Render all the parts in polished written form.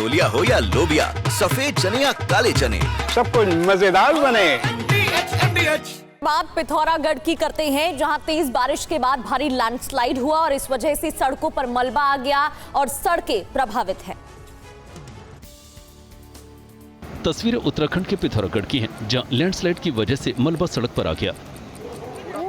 छोलिया हो या लोबिया, सफेद चने या काले चने, सब कुछ मजेदार बने। बात पिथौरागढ़ की करते हैं, जहां तेज बारिश के बाद भारी लैंडस्लाइड हुआ और इस वजह से सड़कों पर मलबा आ गया और सड़कें प्रभावित हैं। तस्वीरें उत्तराखंड के पिथौरागढ़ की हैं, जहां लैंडस्लाइड की वजह से मलबा सड़क पर आ गया,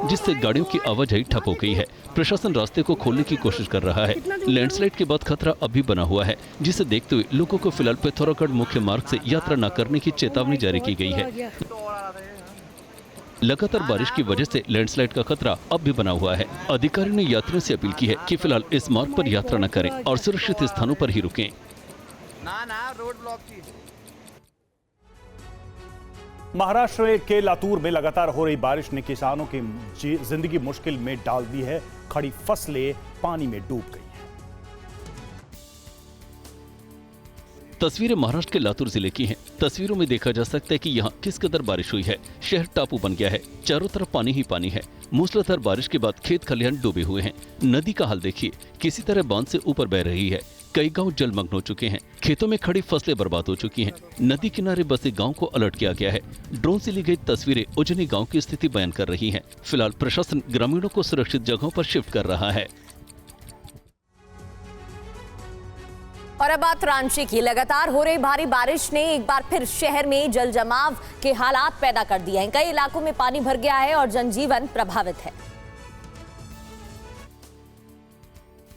जिससे गाड़ियों की आवाजाही ठप हो गई है। प्रशासन रास्ते को खोलने की कोशिश कर रहा है। लैंडस्लाइड के बाद खतरा अब भी बना हुआ है, जिसे देखते हुए लोगों को फिलहाल पिथौरागढ़ मुख्य मार्ग से यात्रा न करने की चेतावनी जारी की गई है। लगातार बारिश की वजह से लैंडस्लाइड का खतरा अब भी बना हुआ है। अधिकारियों ने यात्रियों से अपील की है कि फिलहाल इस मार्ग पर यात्रा न करें और सुरक्षित स्थानों पर ही रुकें। रोड ब्लॉक की। महाराष्ट्र के लातूर में लगातार हो रही बारिश ने किसानों की जिंदगी मुश्किल में डाल दी है। खड़ी फसलें पानी में डूब गई हैं। तस्वीरें महाराष्ट्र के लातूर जिले की हैं। तस्वीरों में देखा जा सकता है कि यहाँ किस कदर बारिश हुई है। शहर टापू बन गया है, चारों तरफ पानी ही पानी है। मूसलाधार बारिश के बाद खेत खलिहान डूबे हुए हैं। नदी का हाल देखिए, किसी तरह बांध से ऊपर बह रही है। कई गांव जलमग्न हो चुके हैं। खेतों में खड़ी फसलें बर्बाद हो चुकी हैं। नदी किनारे बसे गांव को अलर्ट किया गया है। ड्रोन से ली गई तस्वीरें उजनी गांव की स्थिति बयान कर रही हैं। फिलहाल प्रशासन ग्रामीणों को सुरक्षित जगहों पर शिफ्ट कर रहा है। और अब बात रांची की। लगातार हो रही भारी बारिश ने एक बार फिर शहर में जल जमाव के हालात पैदा कर दिए हैं। कई इलाकों में पानी भर गया है और जनजीवन प्रभावित है।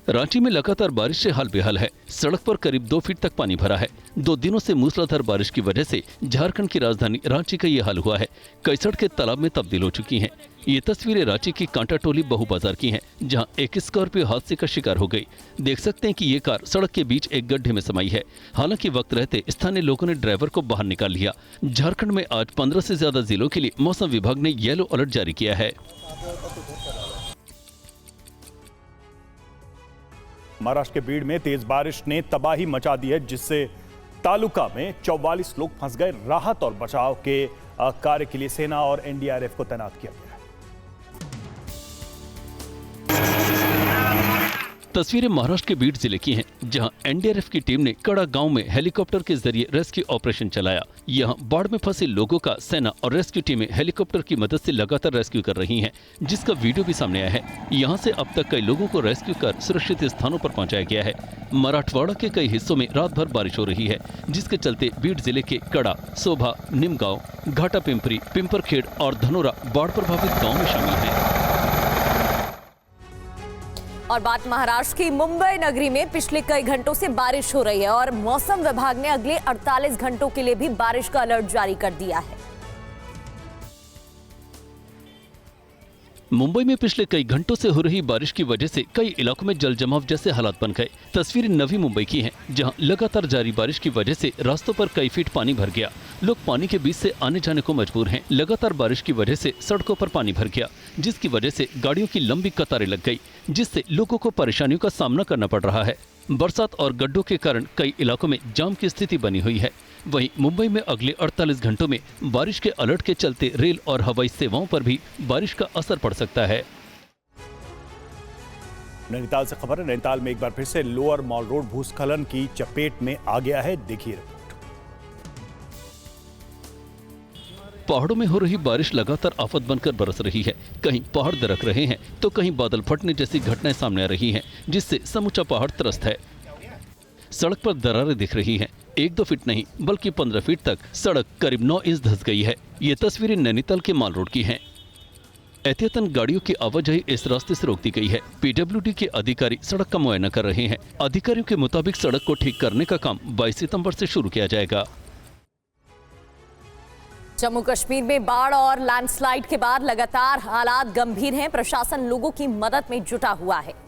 रांची में लगातार बारिश से हाल बेहाल है। सड़क पर करीब 2 फीट तक पानी भरा है। 2 दिनों से मूसलाधार बारिश की वजह से झारखंड की राजधानी रांची का ये हाल हुआ है। कई सड़कें तालाब में तब्दील हो चुकी हैं। ये तस्वीरें रांची की कांटा टोली बहु बाजार की हैं, जहां एक स्कॉर्पियो हादसे का शिकार हो गई। देख सकते हैं कि ये कार सड़क के बीच एक गड्ढे में समाई है। हालांकि वक्त रहते स्थानीय लोगों ने ड्राइवर को बाहर निकाल लिया। झारखंड में आज 15 से ज्यादा जिलों के लिए मौसम विभाग ने येलो अलर्ट जारी किया है। महाराष्ट्र के बीड़ में तेज बारिश ने तबाही मचा दी है, जिससे तालुका में 44 लोग फंस गए। राहत और बचाव के कार्य के लिए सेना और एनडीआरएफ को तैनात किया गया है। तस्वीरें महाराष्ट्र के बीड़ जिले की हैं, जहां एनडीआरएफ की टीम ने कड़ा गांव में हेलीकॉप्टर के जरिए रेस्क्यू ऑपरेशन चलाया। यहां बाढ़ में फंसे लोगों का सेना और रेस्क्यू टीमें हेलीकॉप्टर की मदद से लगातार रेस्क्यू कर रही हैं, जिसका वीडियो भी सामने आया है। यहां से अब तक कई लोगों को रेस्क्यू कर सुरक्षित स्थानों पर पहुंचाया गया है। मराठवाड़ा के कई हिस्सों में रात भर बारिश हो रही है, जिसके चलते बीड़ जिले के कड़ा, सोभा, निमगांव, घाटा पिंपरी, पिंपरखेड़ और धनोरा बाढ़ प्रभावित गाँव में शामिल है। और बात महाराष्ट्र की। मुंबई नगरी में पिछले कई घंटों से बारिश हो रही है और मौसम विभाग ने अगले 48 घंटों के लिए भी बारिश का अलर्ट जारी कर दिया है। मुंबई में पिछले कई घंटों से हो रही बारिश की वजह से कई इलाकों में जल जमाव जैसे हालात बन गए। तस्वीरें नवी मुंबई की हैं, जहां लगातार जारी बारिश की वजह से रास्तों पर कई फीट पानी भर गया। लोग पानी के बीच से आने जाने को मजबूर हैं। लगातार बारिश की वजह से सड़कों पर पानी भर गया, जिसकी वजह से गाड़ियों की लंबी कतारें लग गई, जिससे लोगों को परेशानियों का सामना करना पड़ रहा है। बरसात और गड्ढों के कारण कई इलाकों में जाम की स्थिति बनी हुई है। वहीं मुंबई में अगले 48 घंटों में बारिश के अलर्ट के चलते रेल और हवाई सेवाओं पर भी बारिश का असर पड़ सकता है। नैनीताल से खबर है। नैनीताल में एक बार फिर से लोअर मॉल रोड भूस्खलन की चपेट में आ गया है। देखिए रिपोर्ट। पहाड़ों में हो रही बारिश लगातार आफत बनकर बरस रही है। कहीं पहाड़ दरक रहे हैं तो कहीं बादल फटने जैसी घटनाएं सामने आ रही हैं, जिससे समूचा पहाड़ त्रस्त है। सड़क पर दरारें दिख रही हैं। 1-2 फीट नहीं बल्कि 15 फीट तक सड़क करीब 9 इंच धंस गई है। ये तस्वीरें नैनीताल के माल रोड की हैं। एहतियातन गाड़ियों की आवाजाही इस रास्ते से रोक दी गई है। पीडब्ल्यूडी के अधिकारी सड़क का मुआयना कर रहे हैं। अधिकारियों के मुताबिक सड़क को ठीक करने का काम 22 सितंबर से शुरू किया जाएगा। जम्मू कश्मीर में बाढ़ और लैंडस्लाइड के बाद लगातार हालात गंभीर हैं। प्रशासन लोगों की मदद में जुटा हुआ है।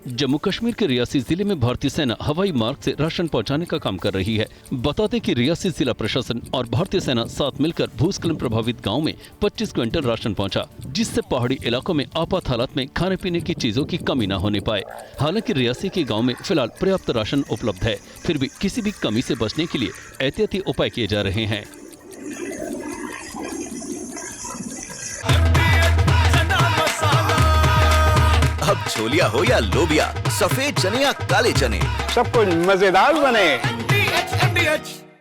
जम्मू कश्मीर के रियासी जिले में भारतीय सेना हवाई मार्ग से राशन पहुंचाने का काम कर रही है। बता दें कि रियासी जिला प्रशासन और भारतीय सेना साथ मिलकर भूस्खलन प्रभावित गांव में 25 क्विंटल राशन पहुंचा, जिससे पहाड़ी इलाकों में आपात हालात में खाने पीने की चीजों की कमी न होने पाए। हालांकि रियासी के गाँव में फिलहाल पर्याप्त राशन उपलब्ध है, फिर भी किसी भी कमी से बचने के लिए एहतियाती उपाय किए जा रहे हैं। अब छोलिया हो या लोबिया, सफेद चने या काले चने, सब कुछ मजेदार बने।